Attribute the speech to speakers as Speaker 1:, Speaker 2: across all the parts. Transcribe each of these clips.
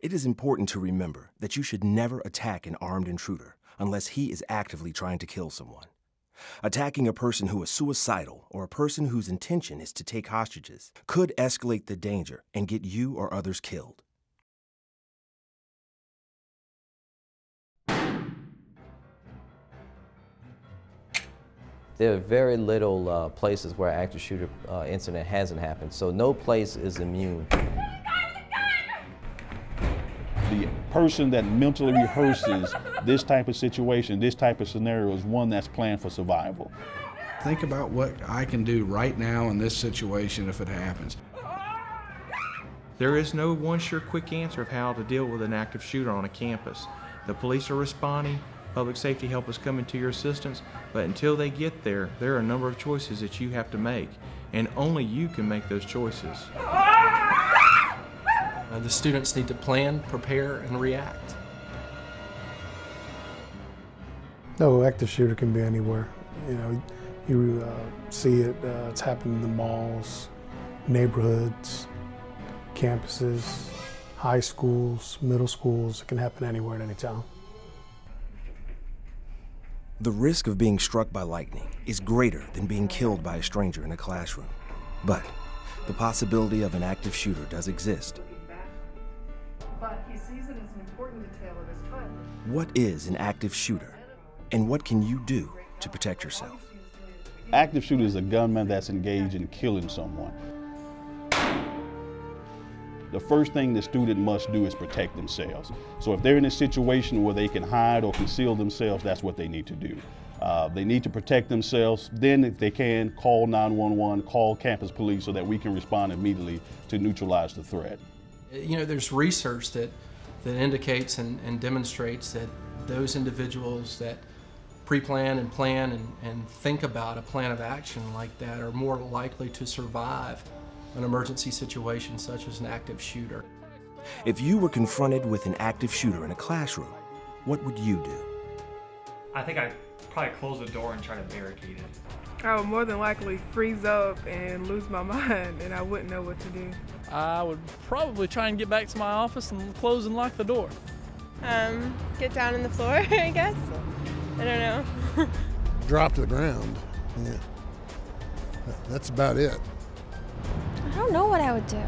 Speaker 1: It is important to remember that you should never attack an armed intruder unless he is actively trying to kill someone. Attacking a person who is suicidal or a person whose intention is to take hostages could escalate the danger and get you or others killed.
Speaker 2: There are very little places where an active shooter incident hasn't happened, so no place is immune.
Speaker 3: The person that mentally rehearses this type of situation, this type of scenario, is one that's planned for survival.
Speaker 4: Think about what I can do right now in this situation if it happens.
Speaker 5: There is no one sure quick answer of how to deal with an active shooter on a campus. The police are responding, public safety help is coming to your assistance, but until they get there, there are a number of choices that you have to make, and only you can make those choices.
Speaker 6: The students need to plan, prepare, and react.
Speaker 7: No, active shooter can be anywhere. You know, you see it, it's happening in the malls, neighborhoods, campuses, high schools, middle schools. It can happen anywhere at any time.
Speaker 1: The risk of being struck by lightning is greater than being killed by a stranger in a classroom. But the possibility of an active shooter does exist.
Speaker 8: But he sees it as an important detail of his childhood.
Speaker 1: What is an active shooter? And what can you do to protect yourself?
Speaker 3: Active shooter is a gunman that's engaged in killing someone. The first thing the student must do is protect themselves. So if they're in a situation where they can hide or conceal themselves, that's what they need to do. They need to protect themselves. Then if they can, call 911, call campus police so that we can respond immediately to neutralize the threat.
Speaker 6: You know, there's research that indicates and demonstrates that those individuals that pre-plan and plan and think about a plan of action like that are more likely to survive an emergency situation such as an active shooter.
Speaker 1: If you were confronted with an active shooter in a classroom, what would you do?
Speaker 9: I think I'd probably close the door and try to barricade it.
Speaker 8: I would more than likely freeze up and lose my mind, and I wouldn't know what to do.
Speaker 10: I would probably try and get back to my office and close and lock the door.
Speaker 11: Get down on the floor, I guess. I don't know.
Speaker 12: Drop to the ground. Yeah. That's about it.
Speaker 11: I don't know what I would do.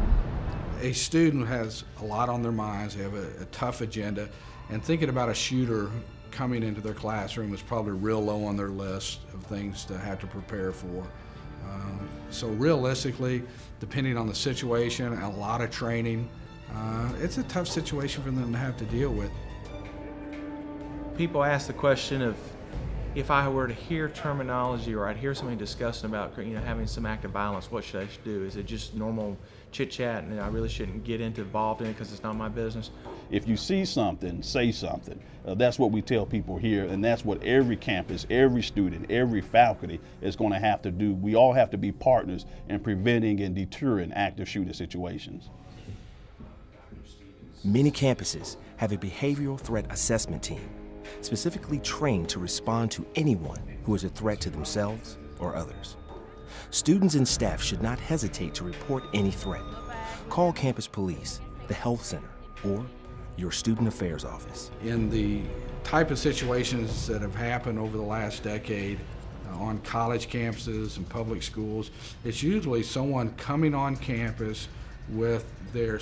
Speaker 4: A student has a lot on their minds. They have a tough agenda, and thinking about a shooter coming into their classroom is probably real low on their list of things to have to prepare for. So realistically, depending on the situation and a lot of training, it's a tough situation for them to have to deal with.
Speaker 5: People ask the question of, if I were to hear terminology or I'd hear somebody discussing about having some active violence, what should I do? Is it just normal chit-chat and I really shouldn't get involved in it because it's not my business?
Speaker 3: If you see something, say something. That's what we tell people here, and that's what every campus, every student, every faculty is going to have to do. We all have to be partners in preventing and deterring active shooter situations.
Speaker 1: Many campuses have a behavioral threat assessment team specifically trained to respond to anyone who is a threat to themselves or others. Students and staff should not hesitate to report any threat. Call campus police, the health center, or your student affairs office.
Speaker 4: In the type of situations that have happened over the last decade on college campuses and public schools, it's usually someone coming on campus with their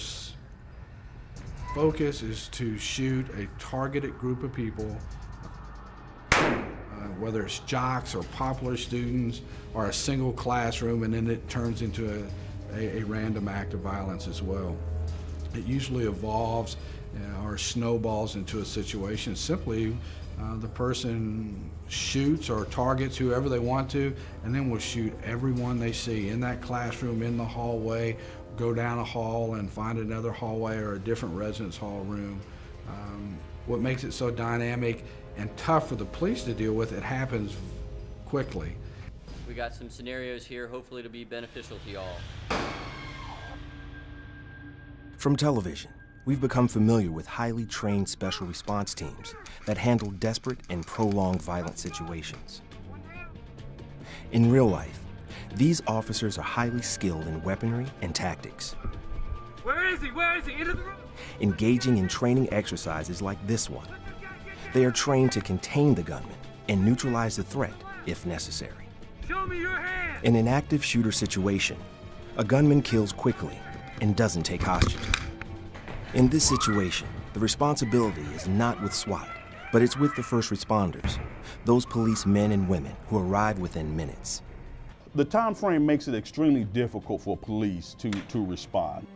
Speaker 4: focus is to shoot a targeted group of people, whether it's jocks or popular students or a single classroom, and then it turns into a random act of violence as well. It usually evolves or snowballs into a situation. Simply, the person shoots or targets whoever they want to, and then will shoot everyone they see in that classroom, in the hallway, go down a hall and find another hallway or a different residence hall room. What makes it so dynamic and tough for the police to deal with, it happens quickly.
Speaker 13: We got some scenarios here, hopefully to be beneficial to y'all.
Speaker 1: From television, we've become familiar with highly trained special response teams that handle desperate and prolonged violent situations. In real life, these officers are highly skilled in weaponry and tactics.
Speaker 14: Where is he? Where is he? Into the room!
Speaker 1: Engaging in training exercises like this one. They are trained to contain the gunman and neutralize the threat if necessary.
Speaker 14: Show me your hand!
Speaker 1: In an active shooter situation, a gunman kills quickly and doesn't take hostages. In this situation, the responsibility is not with SWAT, but it's with the first responders, those police men and women who arrive within minutes.
Speaker 3: The time frame makes it extremely difficult for police to respond.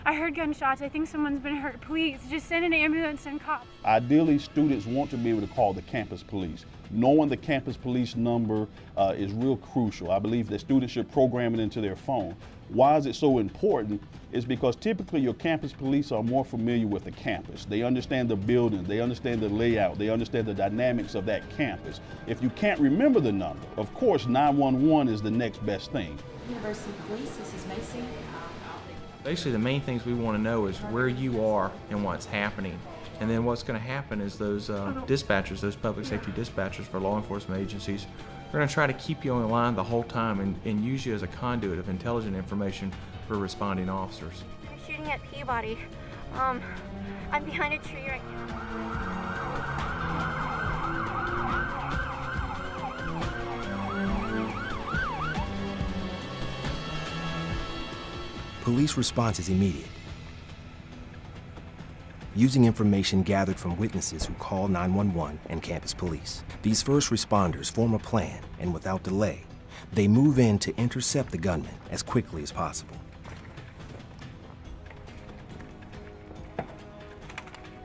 Speaker 15: I heard gunshots. I think someone's been hurt. Please, just send an ambulance and cops.
Speaker 3: Ideally, students want to be able to call the campus police. Knowing the campus police number is real crucial. I believe that students should program it into their phone. Why is it so important? Is because typically your campus police are more familiar with the campus. They understand the buildings, they understand the layout, they understand the dynamics of that campus. If you can't remember the number, of course 911 is the next best thing.
Speaker 16: University Police, this is Macy.
Speaker 5: Basically, the main things we want to know is where you are and what's happening. And then what's going to happen is those dispatchers, those public safety dispatchers for law enforcement agencies, are going to try to keep you on the line the whole time and use you as a conduit of intelligent information for responding officers.
Speaker 15: I'm shooting at Peabody. I'm behind a tree right now.
Speaker 1: Police response is immediate. Using information gathered from witnesses who call 911 and campus police, these first responders form a plan, and without delay, they move in to intercept the gunman as quickly as possible.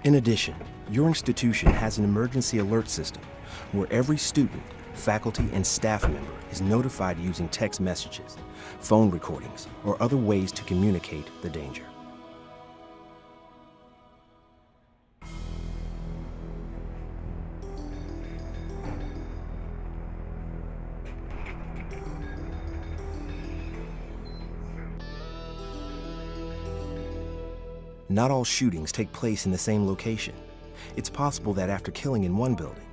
Speaker 1: In addition, your institution has an emergency alert system where every student, faculty, and staff member is notified using text messages, phone recordings, or other ways to communicate the danger. Not all shootings take place in the same location. It's possible that after killing in one building,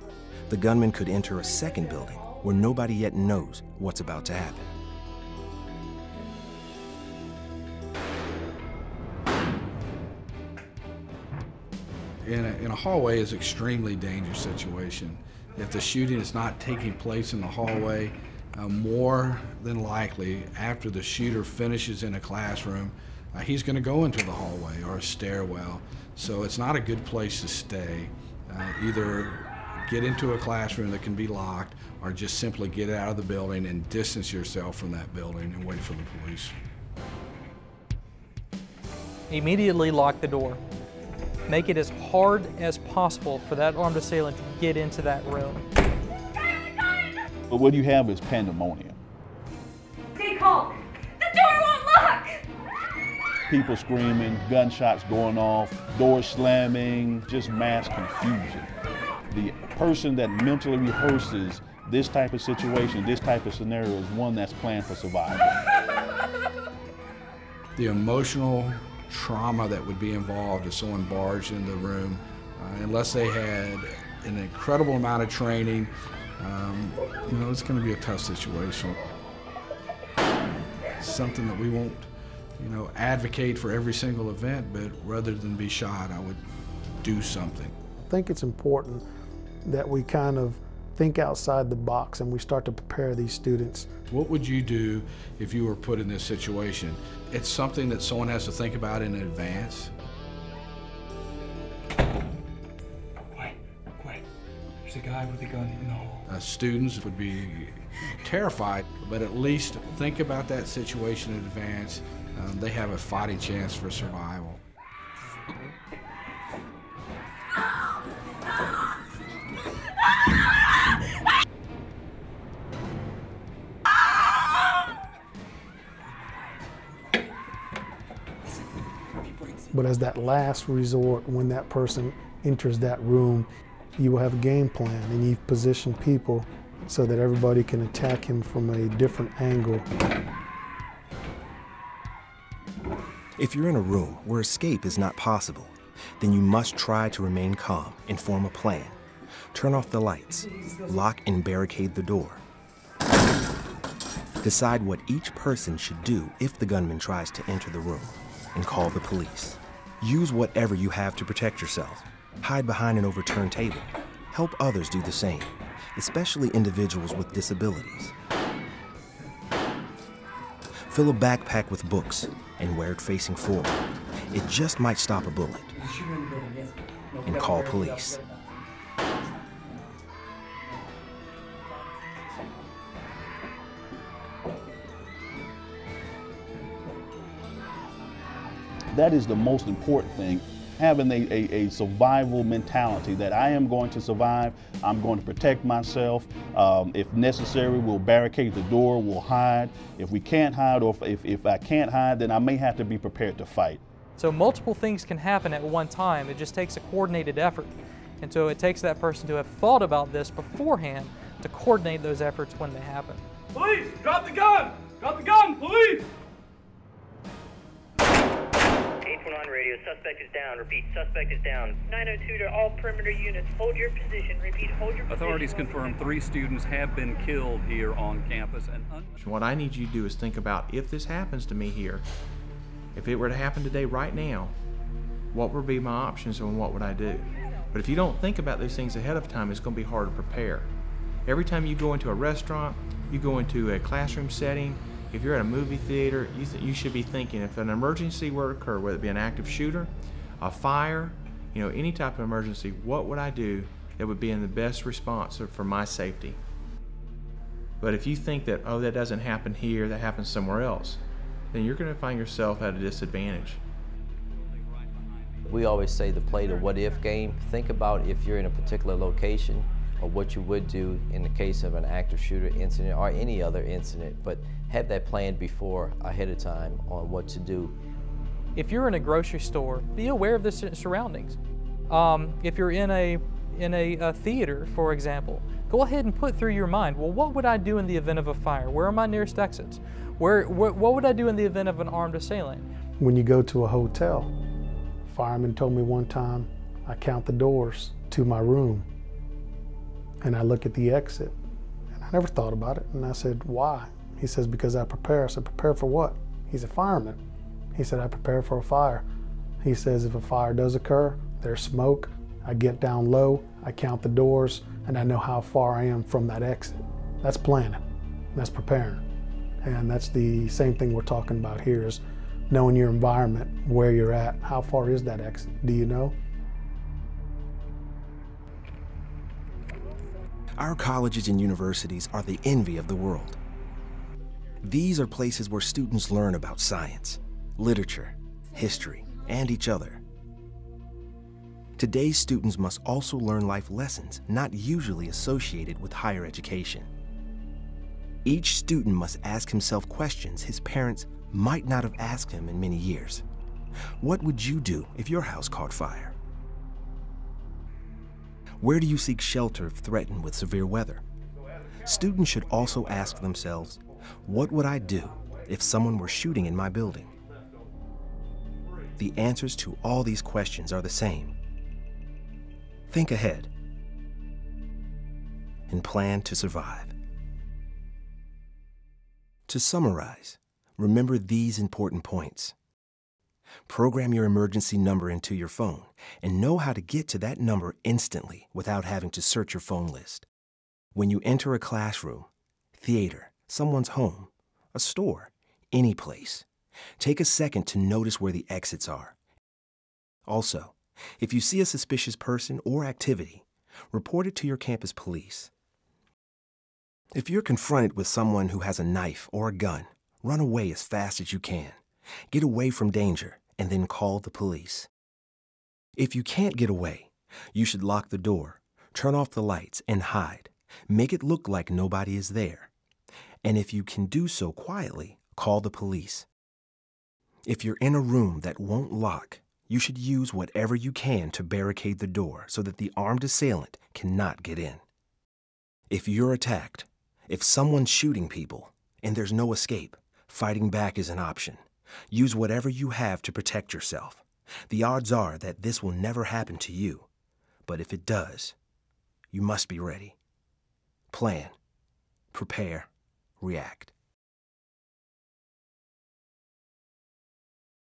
Speaker 1: the gunman could enter a second building where nobody yet knows what's about to happen.
Speaker 4: In a hallway is an extremely dangerous situation. If the shooting is not taking place in the hallway, more than likely, after the shooter finishes in a classroom, he's going to go into the hallway or a stairwell. So it's not a good place to stay. Either get into a classroom that can be locked, or just simply get out of the building and distance yourself from that building and wait for the police.
Speaker 17: Immediately lock the door. Make it as hard as possible for that armed assailant to get into that room.
Speaker 3: But what you have is pandemonium.
Speaker 15: Stay calm. The door won't lock!
Speaker 3: People screaming, gunshots going off, doors slamming, just mass confusion. The person that mentally rehearses this type of situation, this type of scenario, is one that's planned for survival.
Speaker 4: The emotional trauma that would be involved if someone barged into the room, unless they had an incredible amount of training, it's going to be a tough situation. Something that we won't, advocate for every single event, but rather than be shot, I would do something.
Speaker 7: I think it's important that we kind of think outside the box and we start to prepare these students.
Speaker 4: What would you do if you were put in this situation? It's something that someone has to think about in advance.
Speaker 14: Quiet, quiet. There's a guy with a gun in the hall.
Speaker 4: Students would be terrified, but at least think about that situation in advance. They have a fighting chance for survival.
Speaker 7: But as that last resort, when that person enters that room, you will have a game plan and you've positioned people so that everybody can attack him from a different angle.
Speaker 1: If you're in a room where escape is not possible, then you must try to remain calm and form a plan. Turn off the lights, lock and barricade the door. Decide what each person should do if the gunman tries to enter the room. and call the police. Use whatever you have to protect yourself. Hide behind an overturned table. Help others do the same, especially individuals with disabilities. Fill a backpack with books and wear it facing forward. It just might stop a bullet. And call police.
Speaker 3: That is the most important thing, having a survival mentality that I am going to survive, I'm going to protect myself. If necessary, we'll barricade the door, we'll hide. If we can't hide, or if I can't hide, then I may have to be prepared to fight.
Speaker 17: So multiple things can happen at one time. It just takes a coordinated effort. And so it takes that person to have thought about this beforehand to coordinate those efforts when they happen.
Speaker 18: Police, drop the gun! Drop the gun, police!
Speaker 19: 819 radio, suspect is down. Repeat, suspect is down. 902 to all perimeter units, hold your position. Repeat, hold your position.
Speaker 20: Authorities confirm 3 students have been killed here on campus. And
Speaker 5: what I need you to do is think about, if this happens to me here, if it were to happen today, right now, what would be my options and what would I do? But if you don't think about those things ahead of time, it's going to be hard to prepare. Every time you go into a restaurant, you go into a classroom setting, if you're at a movie theater, you should be thinking, if an emergency were to occur, whether it be an active shooter, a fire, any type of emergency, what would I do that would be in the best response for my safety? But if you think that, oh, that doesn't happen here, that happens somewhere else, then you're going to find yourself at a disadvantage.
Speaker 2: We always say to play the what-if game. Think about if you're in a particular location or what you would do in the case of an active shooter incident or any other incident, but have that planned before ahead of time on what to do.
Speaker 17: If you're in a grocery store, be aware of the surroundings. If you're in a theater, for example, go ahead and put through your mind, well, what would I do in the event of a fire? Where are my nearest exits? What would I do in the event of an armed assailant?
Speaker 7: When you go to a hotel, fireman told me one time, I count the doors to my room and I look at the exit. And I never thought about it. And I said, why? He says, because I prepare. I said, prepare for what? He's a fireman. He said, I prepare for a fire. He says, if a fire does occur, there's smoke, I get down low, I count the doors, and I know how far I am from that exit. That's planning. That's preparing. And that's the same thing we're talking about here, is knowing your environment, where you're at. How far is that exit? Do you know?
Speaker 1: Our colleges and universities are the envy of the world. These are places where students learn about science, literature, history, and each other. Today's students must also learn life lessons not usually associated with higher education. Each student must ask himself questions his parents might not have asked him in many years. What would you do if your house caught fire? Where do you seek shelter if threatened with severe weather? Students should also ask themselves, what would I do if someone were shooting in my building? The answers to all these questions are the same. Think ahead and plan to survive. To summarize, remember these important points. Program your emergency number into your phone and know how to get to that number instantly without having to search your phone list. When you enter a classroom, theater, someone's home, a store, any place, take a second to notice where the exits are. Also, if you see a suspicious person or activity, report it to your campus police. If you're confronted with someone who has a knife or a gun, run away as fast as you can. Get away from danger and then call the police. If you can't get away, you should lock the door, turn off the lights, and hide. Make it look like nobody is there. And if you can do so quietly, call the police. If you're in a room that won't lock, you should use whatever you can to barricade the door so that the armed assailant cannot get in. If you're attacked, if someone's shooting people, and there's no escape, fighting back is an option. Use whatever you have to protect yourself. The odds are that this will never happen to you, but if it does, you must be ready. Plan, prepare, react.